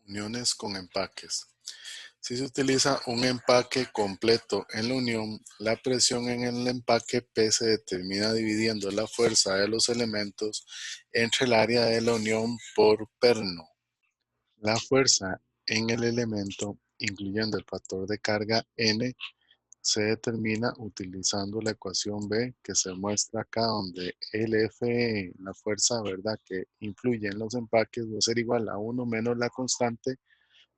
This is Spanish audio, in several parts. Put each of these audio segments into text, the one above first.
Uniones con empaques. Si se utiliza un empaque completo en la unión, la presión en el empaque P se determina dividiendo la fuerza de los elementos entre el área de la unión por perno. La fuerza en el elemento, incluyendo el factor de carga N, se determina utilizando la ecuación B que se muestra acá, donde LFE, la fuerza, ¿verdad?, que influye en los empaques, va a ser igual a 1 menos la constante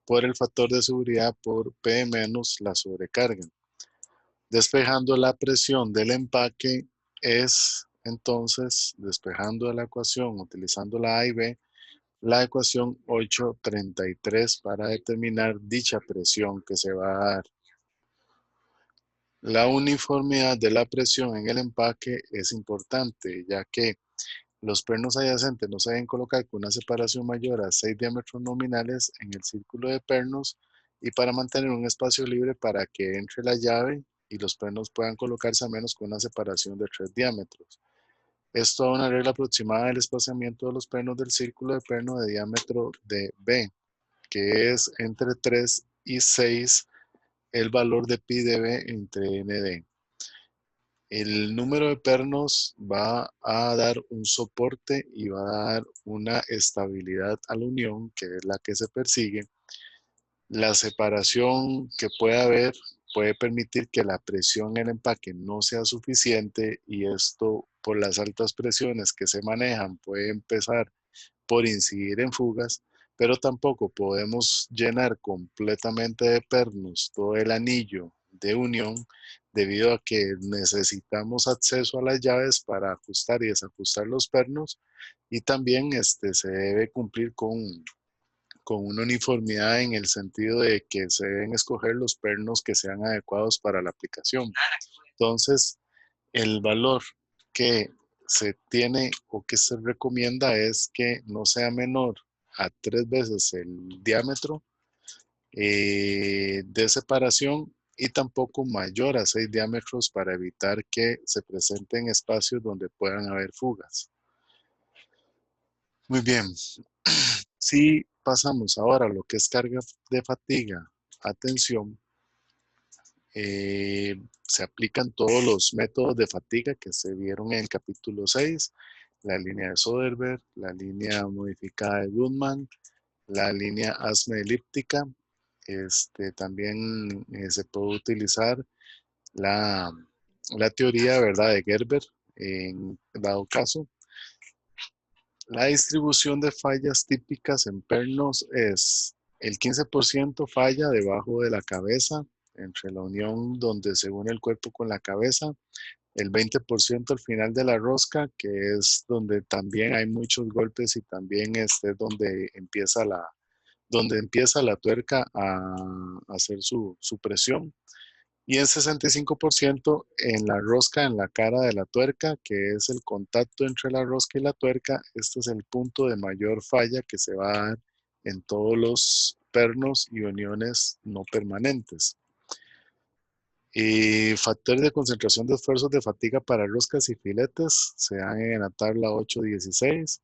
por el factor de seguridad por P menos la sobrecarga. Despejando la presión del empaque es entonces, despejando la ecuación, utilizando la A y B, la ecuación 833 para determinar dicha presión que se va a dar. La uniformidad de la presión en el empaque es importante, ya que los pernos adyacentes no se deben colocar con una separación mayor a 6 diámetros nominales en el círculo de pernos y para mantener un espacio libre para que entre la llave y los pernos puedan colocarse a menos con una separación de 3 diámetros. Esto da una regla aproximada del espaciamiento de los pernos del círculo de perno de diámetro de B, que es entre 3 y 6 el valor de pi de B entre ND. El número de pernos va a dar un soporte y va a dar una estabilidad a la unión, que es la que se persigue. La separación que puede haber puede permitir que la presión en el empaque no sea suficiente y esto, por las altas presiones que se manejan, puede empezar por incidir en fugas, pero tampoco podemos llenar completamente de pernos todo el anillo de unión debido a que necesitamos acceso a las llaves para ajustar y desajustar los pernos y también se debe cumplir con una uniformidad en el sentido de que se deben escoger los pernos que sean adecuados para la aplicación. Entonces, el valor que se tiene o que se recomienda es que no sea menor a 3 veces el diámetro de separación y tampoco mayor a 6 diámetros para evitar que se presenten espacios donde puedan haber fugas. Muy bien, si pasamos ahora a lo que es carga de fatiga, atención, se aplican todos los métodos de fatiga que se vieron en el capítulo 6, la línea de Soderberg, la línea modificada de Goodman, la línea ASME elíptica. También se puede utilizar la teoría, ¿verdad?, de Gerber en dado caso. La distribución de fallas típicas en pernos es el 15% falla debajo de la cabeza, entre la unión donde se une el cuerpo con la cabeza, el 20% al final de la rosca, que es donde también hay muchos golpes y también es donde empieza la tuerca a hacer su presión. Y el 65% en la rosca, en la cara de la tuerca, que es el contacto entre la rosca y la tuerca. Este es el punto de mayor falla que se va a dar en todos los pernos y uniones no permanentes. Factores de concentración de esfuerzos de fatiga para roscas y filetes se dan en la tabla 8.16.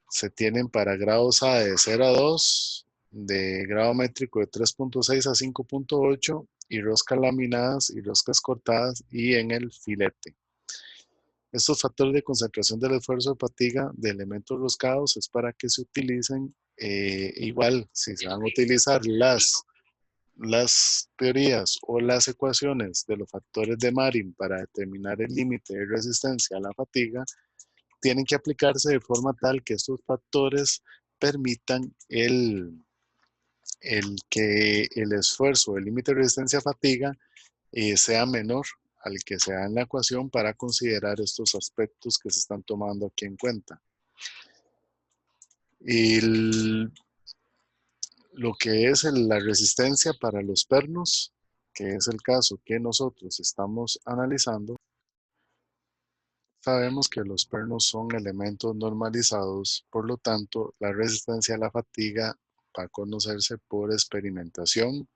Se tienen para grados A de 0 a 2, de grado métrico de 3.6 a 5.8 y roscas laminadas y roscas cortadas y en el filete. Estos factores de concentración del esfuerzo de fatiga de elementos roscados es para que se utilicen igual, si se van a utilizar las teorías o las ecuaciones de los factores de Marin para determinar el límite de resistencia a la fatiga, tienen que aplicarse de forma tal que estos factores permitan que el esfuerzo, el límite de resistencia a fatiga, sea menor al que se da en la ecuación para considerar estos aspectos que se están tomando aquí en cuenta. Lo que es la resistencia para los pernos, que es el caso que nosotros estamos analizando, sabemos que los pernos son elementos normalizados, por lo tanto, la resistencia a la fatiga va a conocerse por experimentación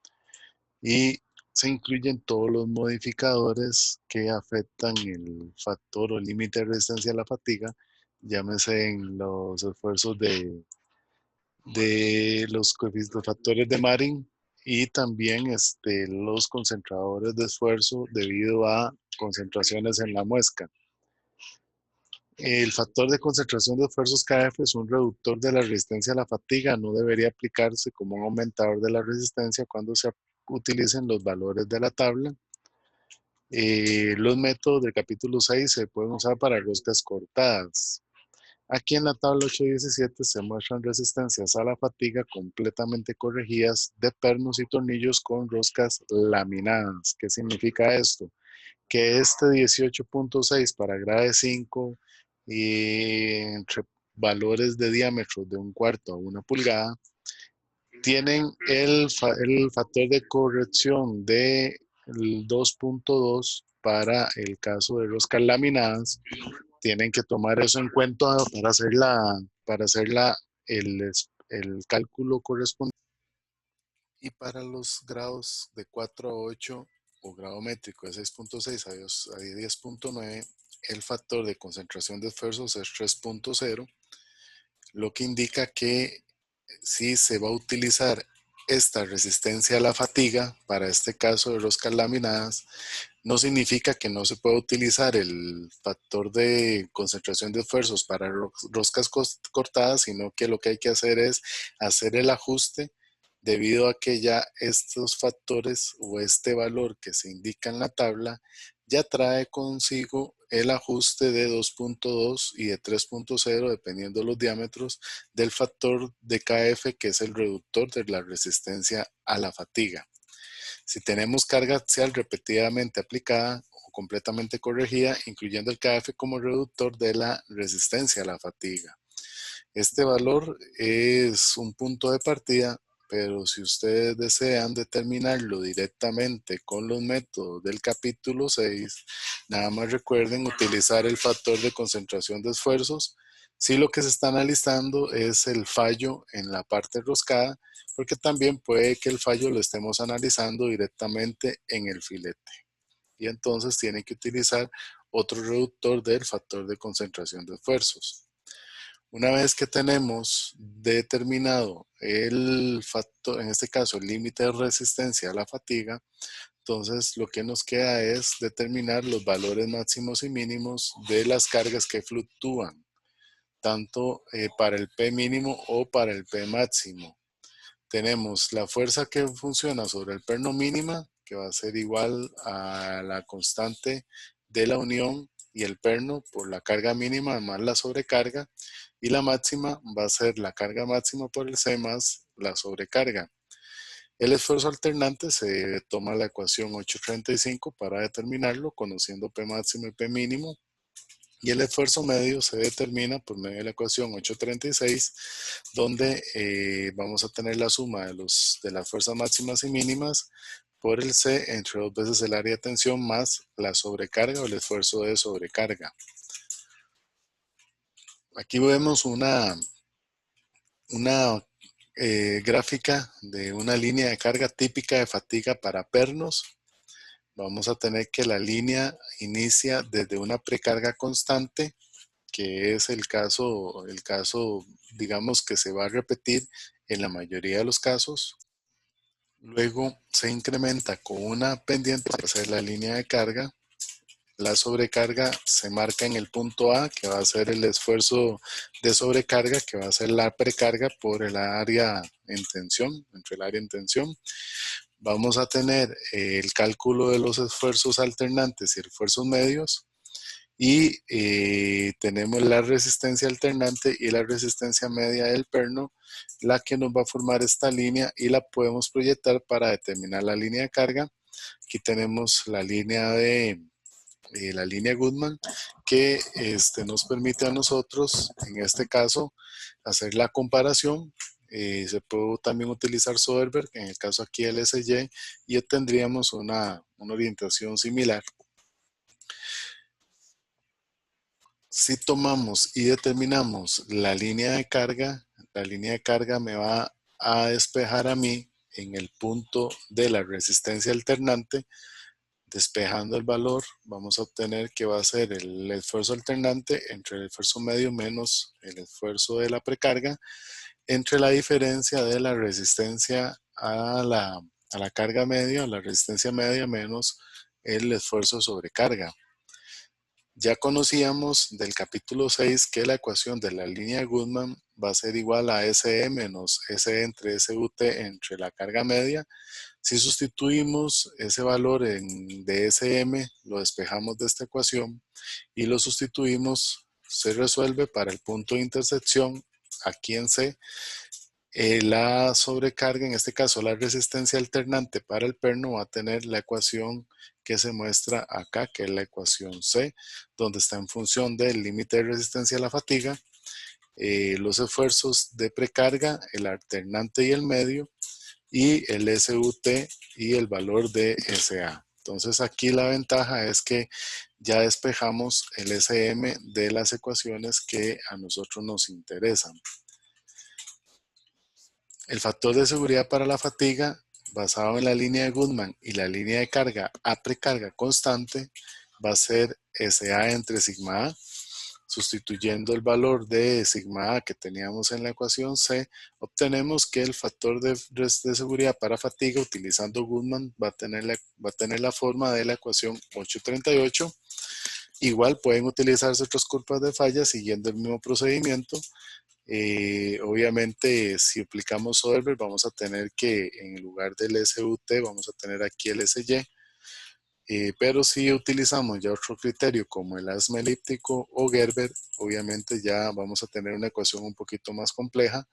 y se incluyen todos los modificadores que afectan el factor o límite de resistencia a la fatiga, llámese en los esfuerzos de los factores de Marin y también los concentradores de esfuerzo debido a concentraciones en la muesca. El factor de concentración de esfuerzos KF es un reductor de la resistencia a la fatiga. No debería aplicarse como un aumentador de la resistencia cuando se utilicen los valores de la tabla. Los métodos del capítulo 6 se pueden usar para roscas cortadas. Aquí en la tabla 8.17 se muestran resistencias a la fatiga completamente corregidas de pernos y tornillos con roscas laminadas. ¿Qué significa esto? Que este 18.6 para grade 5 y entre valores de diámetro de 1/4 a 1 pulgada tienen el factor de corrección de 2.2 para el caso de roscas laminadas. Tienen que tomar eso en cuenta para hacer el cálculo correspondiente. Y para los grados de 4 a 8 o grado métrico de 6.6 a 10.9, el factor de concentración de esfuerzos es 3.0, lo que indica que si se va a utilizar esta resistencia a la fatiga, para este caso de roscas laminadas, no significa que no se pueda utilizar el factor de concentración de esfuerzos para roscas cortadas, sino que lo que hay que hacer es hacer el ajuste debido a que ya estos factores o este valor que se indica en la tabla ya trae consigo el ajuste de 2.2 y de 3.0 dependiendo de los diámetros del factor de KF, que es el reductor de la resistencia a la fatiga. Si tenemos carga axial repetidamente aplicada o completamente corregida, incluyendo el KF como reductor de la resistencia a la fatiga. Este valor es un punto de partida, pero si ustedes desean determinarlo directamente con los métodos del capítulo 6, nada más recuerden utilizar el factor de concentración de esfuerzos. Si lo que se está analizando es el fallo en la parte roscada, porque también puede que el fallo lo estemos analizando directamente en el filete. Y entonces tienen que utilizar otro reductor del factor de concentración de esfuerzos. Una vez que tenemos determinado el factor, en este caso el límite de resistencia a la fatiga, entonces lo que nos queda es determinar los valores máximos y mínimos de las cargas que fluctúan, tanto para el P mínimo o para el P máximo. Tenemos la fuerza que funciona sobre el perno mínima, que va a ser igual a la constante de la unión y el perno por la carga mínima más la sobrecarga, y la máxima va a ser la carga máxima por el C más la sobrecarga. El esfuerzo alternante se toma la ecuación 835 para determinarlo, conociendo P máximo y P mínimo. Y el esfuerzo medio se determina por medio de la ecuación 836, donde vamos a tener la suma de las fuerzas máximas y mínimas por el C entre 2 veces el área de tensión más la sobrecarga o el esfuerzo de sobrecarga. Aquí vemos una gráfica de una línea de carga típica de fatiga para pernos. Vamos a tener que la línea inicia desde una precarga constante, que es el caso, digamos, que se va a repetir en la mayoría de los casos. Luego se incrementa con una pendiente para hacer la línea de carga. La sobrecarga se marca en el punto A, que va a ser el esfuerzo de sobrecarga, que va a ser la precarga por el área en tensión, entre el área en tensión. Vamos a tener el cálculo de los esfuerzos alternantes y esfuerzos medios. Y tenemos la resistencia alternante y la resistencia media del perno, la que nos va a formar esta línea, y la podemos proyectar para determinar la línea de carga. Aquí tenemos la línea Goodman, que nos permite a nosotros, en este caso, hacer la comparación. Se puede también utilizar Soderbergh, en el caso aquí el SY, y obtendríamos una orientación similar. Si tomamos y determinamos la línea de carga me va a despejar a mí en el punto de la resistencia alternante. Despejando el valor, vamos a obtener que va a ser el esfuerzo alternante entre el esfuerzo medio menos el esfuerzo de la precarga. entre la diferencia de la resistencia a la carga media, la resistencia media menos el esfuerzo sobre carga. Ya conocíamos del capítulo 6 que la ecuación de la línea de Goodman va a ser igual a SE menos S entre SUT entre la carga media. Si sustituimos ese valor de SM, lo despejamos de esta ecuación y lo sustituimos, se resuelve para el punto de intersección aquí en C. La sobrecarga, en este caso la resistencia alternante para el perno, va a tener la ecuación que se muestra acá, que es la ecuación C, donde está en función del límite de resistencia a la fatiga, los esfuerzos de precarga, el alternante y el medio, y el SUT y el valor de SA. Entonces aquí la ventaja es que ya despejamos el SM de las ecuaciones que a nosotros nos interesan. El factor de seguridad para la fatiga, basado en la línea de Goodman y la línea de carga a precarga constante, va a ser SA entre sigma A. Sustituyendo el valor de sigma A que teníamos en la ecuación C, obtenemos que el factor de seguridad para fatiga utilizando Goodman va a tener la forma de la ecuación 838. Igual pueden utilizarse otras curvas de falla siguiendo el mismo procedimiento. Obviamente, si aplicamos Soderbergh, vamos a tener que en lugar del SUT, vamos a tener aquí el SY. Pero si utilizamos ya otro criterio como el asma elíptico o Gerber, obviamente ya vamos a tener una ecuación un poquito más compleja.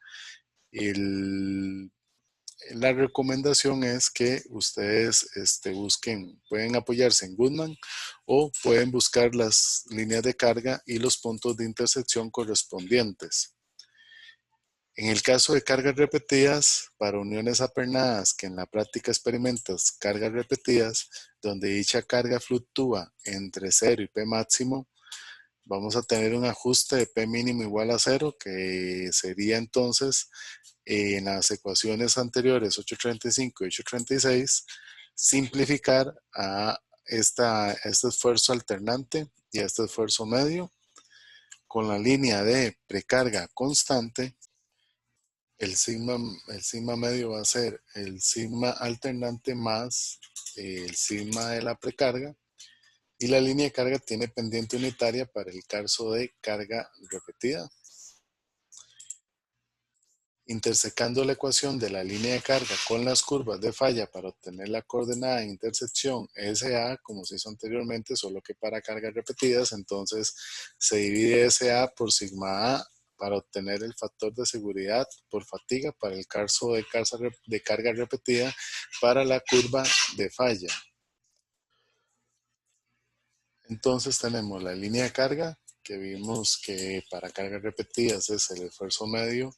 La recomendación es que ustedes busquen, pueden apoyarse en Goodman o pueden buscar las líneas de carga y los puntos de intersección correspondientes. En el caso de cargas repetidas, para uniones apernadas que en la práctica experimentas cargas repetidas, donde dicha carga fluctúa entre 0 y P máximo, vamos a tener un ajuste de P mínimo igual a 0, que sería entonces en las ecuaciones anteriores 835 y 836, simplificar a este esfuerzo alternante y a este esfuerzo medio con la línea de precarga constante. El sigma medio va a ser el sigma alternante más el sigma de la precarga, y la línea de carga tiene pendiente unitaria para el caso de carga repetida. Intersecando la ecuación de la línea de carga con las curvas de falla para obtener la coordenada de intersección SA, como se hizo anteriormente, solo que para cargas repetidas, entonces se divide SA por sigma A para obtener el factor de seguridad por fatiga para el caso de carga repetida para la curva de falla. Entonces tenemos la línea de carga, que vimos que para cargas repetidas es el esfuerzo medio,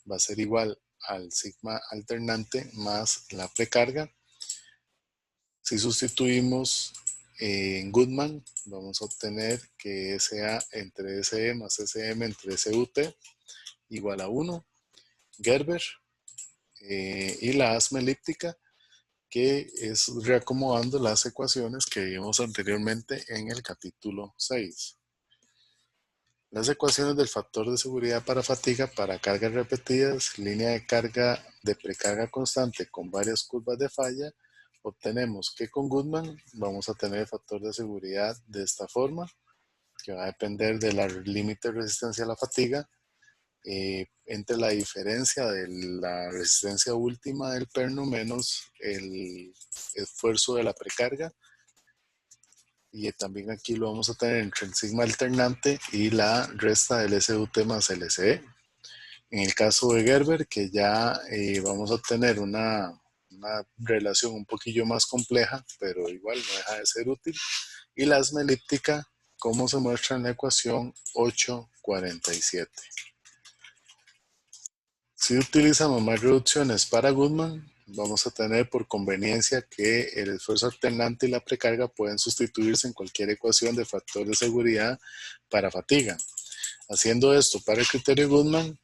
va a ser igual al sigma alternante más la precarga. Si sustituimos en Goodman, vamos a obtener que SA entre SE más SM entre SUT igual a 1. Gerber y la asma elíptica, que es reacomodando las ecuaciones que vimos anteriormente en el capítulo 6. Las ecuaciones del factor de seguridad para fatiga para cargas repetidas, línea de carga de precarga constante con varias curvas de falla, obtenemos que con Goodman vamos a tener el factor de seguridad de esta forma, que va a depender del límite de resistencia a la fatiga, entre la diferencia de la resistencia última del perno menos el esfuerzo de la precarga. Y también aquí lo vamos a tener entre el sigma alternante y la resta del SUT más LCE. En el caso de Gerber, que ya vamos a obtener una relación un poquillo más compleja, pero igual no deja de ser útil. Y la asma elíptica, como se muestra en la ecuación 847. Si utilizamos más reducciones para Goodman, vamos a tener por conveniencia que el esfuerzo alternante y la precarga pueden sustituirse en cualquier ecuación de factor de seguridad para fatiga. Haciendo esto para el criterio Goodman,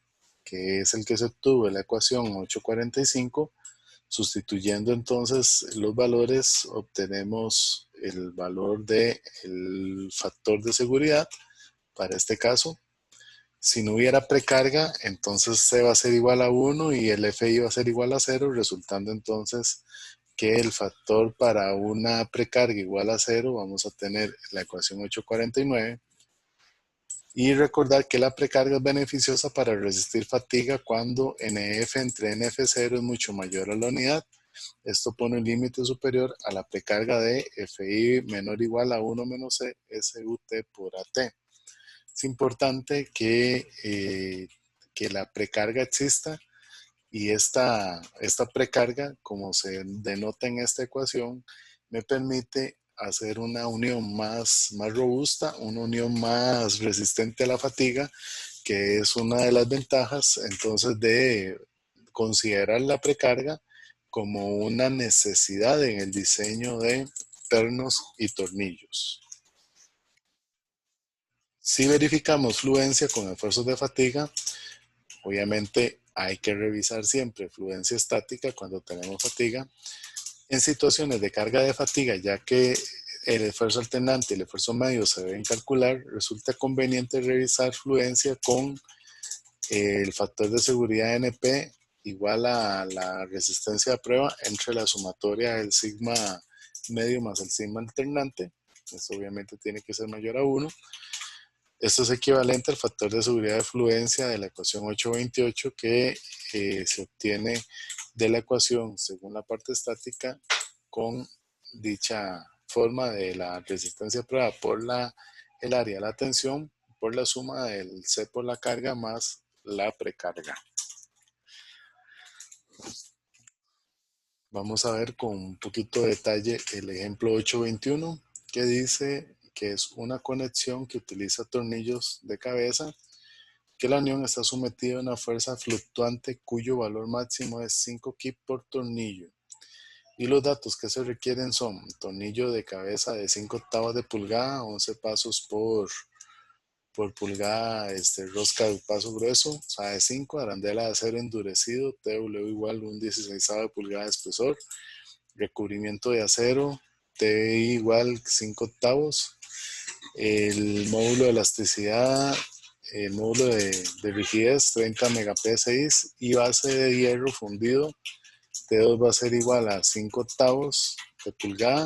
que es el que se obtuvo en la ecuación 845, sustituyendo entonces los valores, obtenemos el valor del factor de seguridad para este caso, Si no hubiera precarga, entonces C va a ser igual a 1 y el FI va a ser igual a 0, resultando entonces que el factor para una precarga igual a 0, vamos a tener la ecuación 849. Y recordar que la precarga es beneficiosa para resistir fatiga cuando NF entre NF0 es mucho mayor a la unidad. Esto pone un límite superior a la precarga de FI menor o igual a 1 menos C SUT por AT. Es importante que la precarga exista y esta precarga, como se denota en esta ecuación, me permite hacer una unión más robusta, una unión más resistente a la fatiga, que es una de las ventajas entonces de considerar la precarga como una necesidad en el diseño de pernos y tornillos. Si verificamos fluencia con esfuerzos de fatiga, obviamente hay que revisar siempre fluencia estática cuando tenemos fatiga. En situaciones de carga de fatiga, ya que el esfuerzo alternante y el esfuerzo medio se deben calcular, resulta conveniente revisar fluencia con el factor de seguridad NP igual a la resistencia de prueba entre la sumatoria del sigma medio más el sigma alternante. Esto obviamente tiene que ser mayor a 1. Esto es equivalente al factor de seguridad de fluencia de la ecuación 828 que se obtiene de la ecuación según la parte estática con dicha forma de la resistencia a prueba por el área de la tensión por la suma del C por la carga más la precarga. Vamos a ver con un poquito de detalle el ejemplo 821 que dice que es una conexión que utiliza tornillos de cabeza, que la unión está sometida a una fuerza fluctuante cuyo valor máximo es 5 kip por tornillo. Y los datos que se requieren son tornillo de cabeza de 5 octavos de pulgada, 11 pasos por pulgada, rosca de paso grueso, o sea, de 5, arandela de acero endurecido, TW igual 1/16 de pulgada de espesor, recubrimiento de acero, TI igual 5 octavos, el módulo de elasticidad, el módulo de rigidez 30 megapsi y base de hierro fundido, T2 va a ser igual a 5 octavos de pulgada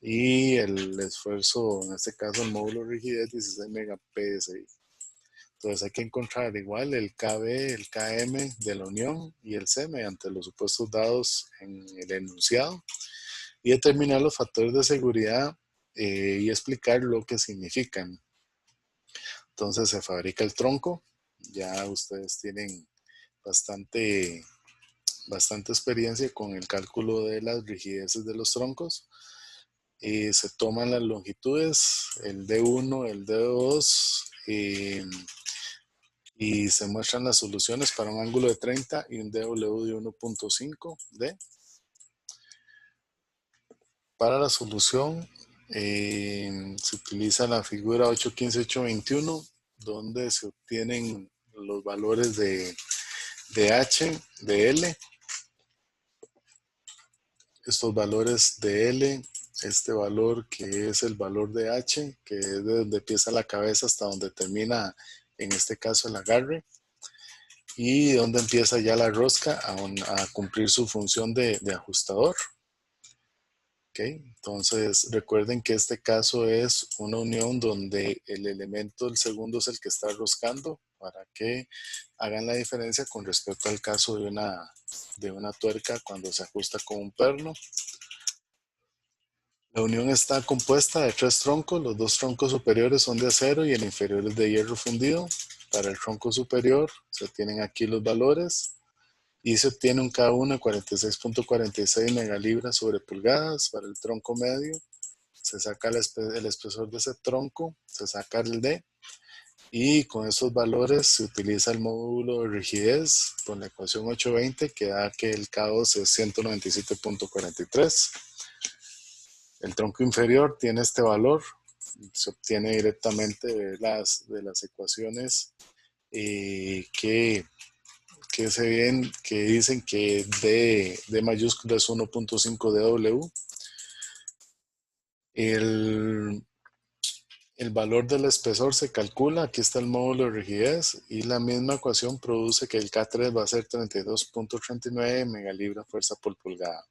y el esfuerzo, en este caso el módulo de rigidez 16 megapsi. Entonces hay que encontrar igual el KB, el KM de la unión y el C mediante los supuestos dados en el enunciado y determinar los factores de seguridad y explicar lo que significan. Entonces se fabrica el tronco, ya ustedes tienen bastante, bastante experiencia con el cálculo de las rigideces de los troncos. Se toman las longitudes, el D1, el D2, y se muestran las soluciones para un ángulo de 30 y un DW de 1.5D. Para la solución se utiliza la figura 815-821 donde se obtienen los valores de H, de L. Estos valores de L, este valor que es el valor de H, que es de donde empieza la cabeza hasta donde termina, en este caso, el agarre, y donde empieza ya la rosca a cumplir su función de ajustador. Okay. Entonces recuerden que este caso es una unión donde el elemento del segundo es el que está roscando para que hagan la diferencia con respecto al caso de una tuerca cuando se ajusta con un perno. La unión está compuesta de 3 troncos, los 2 troncos superiores son de acero y el inferior es de hierro fundido. Para el tronco superior se tienen aquí los valores y se obtiene un K1 de 46.46 megalibras sobre pulgadas. Para el tronco medio se saca el espesor de ese tronco, se saca el D y con estos valores se utiliza el módulo de rigidez con la ecuación 820 que da que el K2 es 197.43. El tronco inferior tiene este valor, se obtiene directamente de las ecuaciones que se ven, que dicen que D mayúscula es 1.5 DW. El valor del espesor se calcula, aquí está el módulo de rigidez y la misma ecuación produce que el K3 va a ser 32.39 megalibra fuerza por pulgada.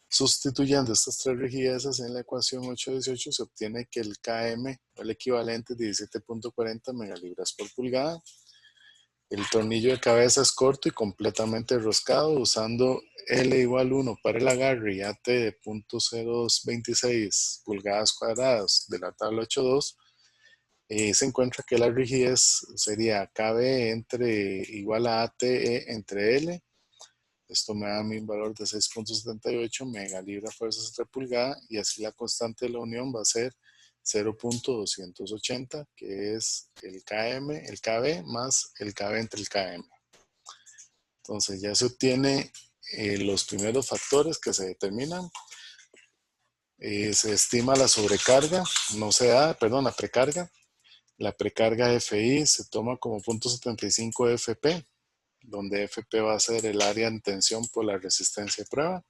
Sustituyendo estas tres rigideces en la ecuación 818 se obtiene que el Km, el equivalente es 17.40 megalibras por pulgada. El tornillo de cabeza es corto y completamente enroscado usando L igual 1 para el agarre y AT de 0.0226 pulgadas cuadradas de la tabla 8.2. Se encuentra que la rigidez sería KB igual a ATE entre L. Esto me da mi valor de 6.78 megalibra fuerza sobre pulgada y así la constante de la unión va a ser 0.280, que es el KM, el KB más el KB entre el KM. Entonces ya se obtiene los primeros factores que se determinan. Se estima la sobrecarga, no se da, perdón, la precarga. La precarga FI se toma como 0.75 FP, donde FP va a ser el área en tensión por la resistencia de prueba.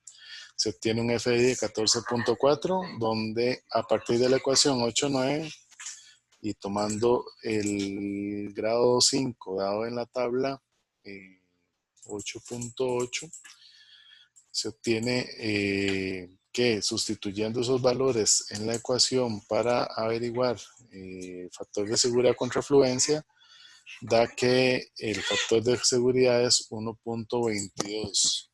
Se obtiene un FI de 14.4, donde a partir de la ecuación 8.9 y tomando el grado 5 dado en la tabla 8.8, se obtiene que sustituyendo esos valores en la ecuación para averiguar factor de seguridad contra fluencia, da que el factor de seguridad es 1.22.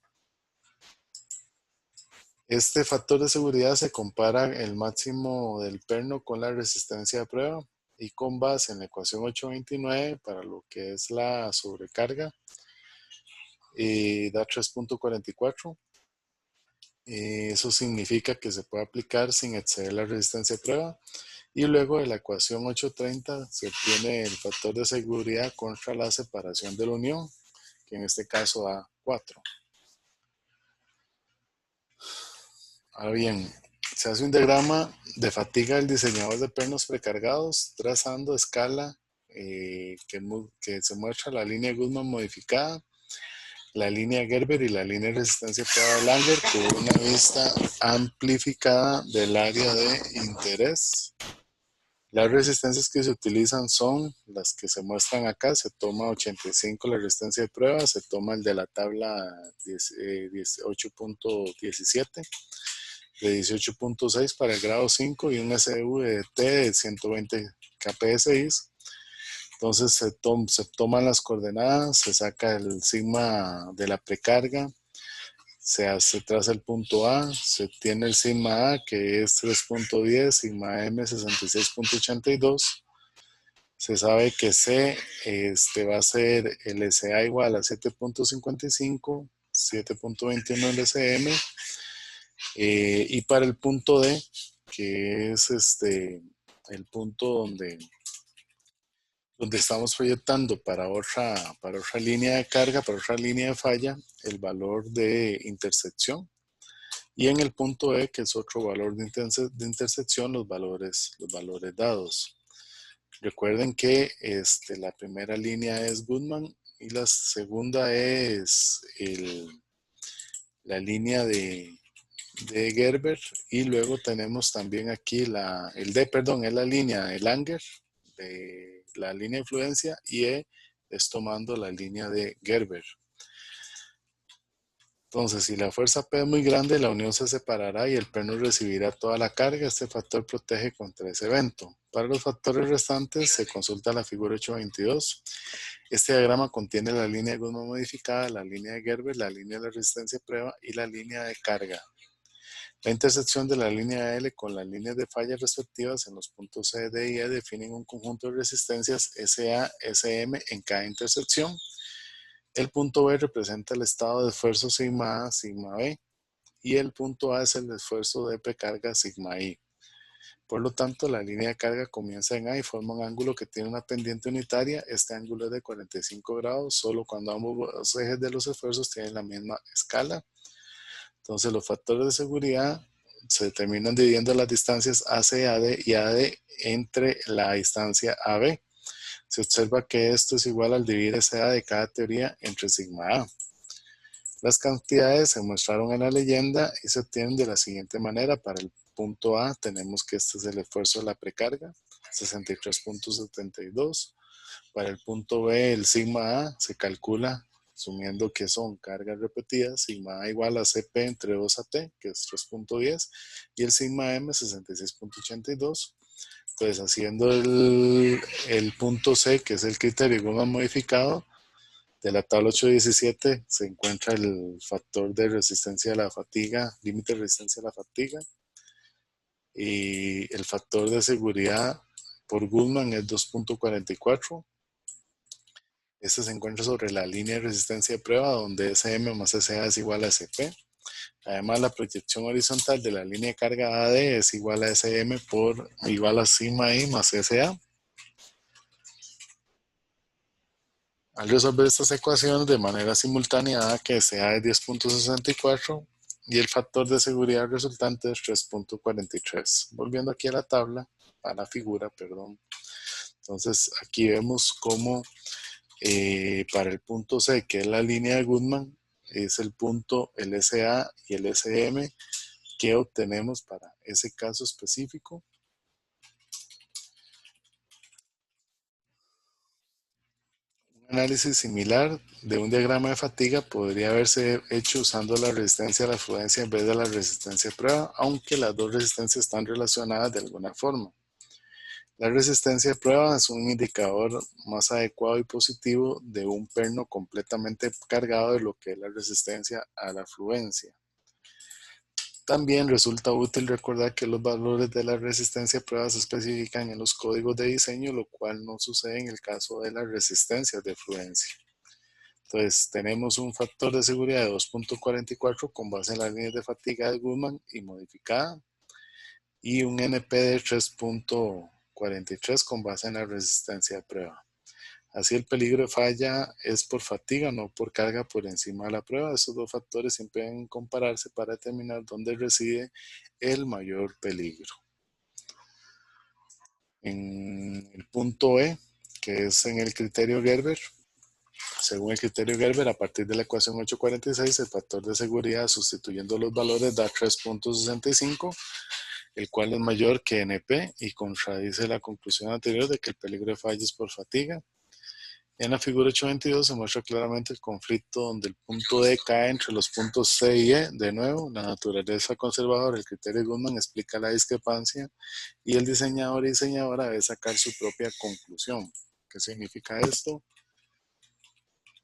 Este factor de seguridad se compara el máximo del perno con la resistencia de prueba y con base en la ecuación 829 para lo que es la sobrecarga da 3.44. Eso significa que se puede aplicar sin exceder la resistencia de prueba. Y luego de la ecuación 830 se obtiene el factor de seguridad contra la separación de la unión, que en este caso da 4. Ahora bien, se hace un diagrama de fatiga del diseñador de pernos precargados, trazando escala que se muestra la línea Goodman modificada, la línea Gerber y la línea de resistencia prueba de Langer con una vista amplificada del área de interés. Las resistencias que se utilizan son las que se muestran acá. Se toma 85 la resistencia de prueba, se toma el de la tabla 18.17, de 18.6 para el grado 5 y un SVT de 120 kPSI. Entonces se toman las coordenadas, se saca el sigma de la precarga, se traza el punto A, se obtiene el sigma A que es 3.10, sigma M 66.82. Se sabe que C va a ser el SA igual a 7.55, 7.21 el SM. Y para el punto D, que es el punto donde estamos proyectando para otra línea de carga, para otra línea de falla, el valor de intersección. Y en el punto E, que es otro valor de intersección, los valores dados. Recuerden que la primera línea es Goodman y la segunda es la línea de Gerber, y luego tenemos también aquí el D, perdón, es la línea de Langer, de la línea de influencia, y E es tomando la línea de Gerber. Entonces, si la fuerza P es muy grande, la unión se separará y el perno recibirá toda la carga. Este factor protege contra ese evento. Para los factores restantes, se consulta la figura 822. Este diagrama contiene la línea de Goodman modificada, la línea de Gerber, la línea de la resistencia de prueba y la línea de carga. La intersección de la línea L con las líneas de falla respectivas en los puntos C, D y E definen un conjunto de resistencias SA, SM en cada intersección. El punto B representa el estado de esfuerzo sigma A, sigma B, y el punto A es el esfuerzo de precarga sigma I. Por lo tanto, la línea de carga comienza en A y forma un ángulo que tiene una pendiente unitaria. Este ángulo es de 45 grados, solo cuando ambos ejes de los esfuerzos tienen la misma escala. Entonces, los factores de seguridad se determinan dividiendo las distancias AC-AD y AD entre la distancia AB. Se observa que esto es igual al dividir SA de cada teoría entre sigma A. Las cantidades se mostraron en la leyenda y se obtienen de la siguiente manera. Para el punto A tenemos que este es el esfuerzo de la precarga. 63.72. Para el punto B, el sigma A se calcula asumiendo que son cargas repetidas, sigma A igual a CP entre 2 a T, que es 3.10, y el sigma M 66.82. Pues haciendo el punto C, que es el criterio Goldman modificado, de la tabla 817 se encuentra el factor de resistencia a la fatiga, límite de resistencia a la fatiga, y el factor de seguridad por Goodman es 2.44. Este se encuentra sobre la línea de resistencia de prueba donde SM más SA es igual a SP. Además, la proyección horizontal de la línea de carga AD es igual a SM por igual a sigma I más SA. Al resolver estas ecuaciones de manera simultánea da que SA es 10.64 y el factor de seguridad resultante es 3.43. Volviendo aquí a la tabla, a la figura, perdón. Entonces aquí vemos cómo para el punto C, que es la línea de Goodman, es el punto, el SA y el SM que obtenemos para ese caso específico. Un análisis similar de un diagrama de fatiga podría haberse hecho usando la resistencia a la fluencia en vez de la resistencia a prueba, aunque las dos resistencias están relacionadas de alguna forma. La resistencia a prueba es un indicador más adecuado y positivo de un perno completamente cargado de lo que es la resistencia a la fluencia. También resulta útil recordar que los valores de la resistencia a prueba se especifican en los códigos de diseño, lo cual no sucede en el caso de las resistencias de fluencia. Entonces, tenemos un factor de seguridad de 2.44 con base en las líneas de fatiga de Goodman y modificada, y un NP de 3.43 con base en la resistencia de prueba. Así el peligro de falla es por fatiga, no por carga por encima de la prueba. Estos dos factores siempre deben compararse para determinar dónde reside el mayor peligro. En el punto E, que es en el criterio Gerber, según el criterio Gerber, a partir de la ecuación 846, el factor de seguridad sustituyendo los valores da 3.65, el cual es mayor que NP y contradice la conclusión anterior de que el peligro de falla es por fatiga. En la figura 822 se muestra claramente el conflicto donde el punto D cae entre los puntos C y E. De nuevo, la naturaleza conservadora, el criterio Goodman explica la discrepancia y el diseñador y diseñadora debe sacar su propia conclusión. ¿Qué significa esto?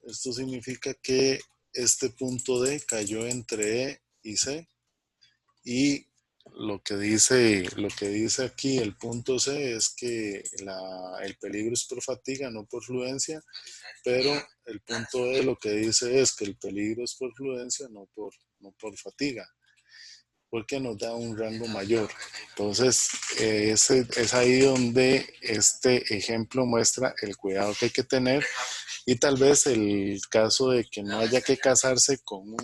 Esto significa que este punto D cayó entre E y C, y lo que dice aquí el punto C es que el peligro es por fatiga, no por fluencia, pero el punto D lo que dice es que el peligro es por fluencia, no por fatiga, porque nos da un rango mayor. Entonces, es ahí donde este ejemplo muestra el cuidado que hay que tener, y tal vez el caso de que no haya que casarse con un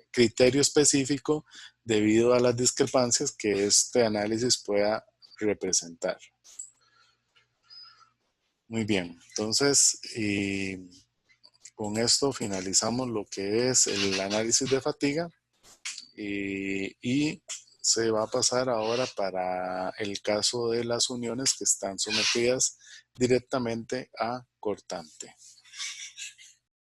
criterio específico debido a las discrepancias que este análisis pueda representar. Muy bien, entonces con esto finalizamos lo que es el análisis de fatiga, y se va a pasar ahora para el caso de las uniones que están sometidas directamente a cortante.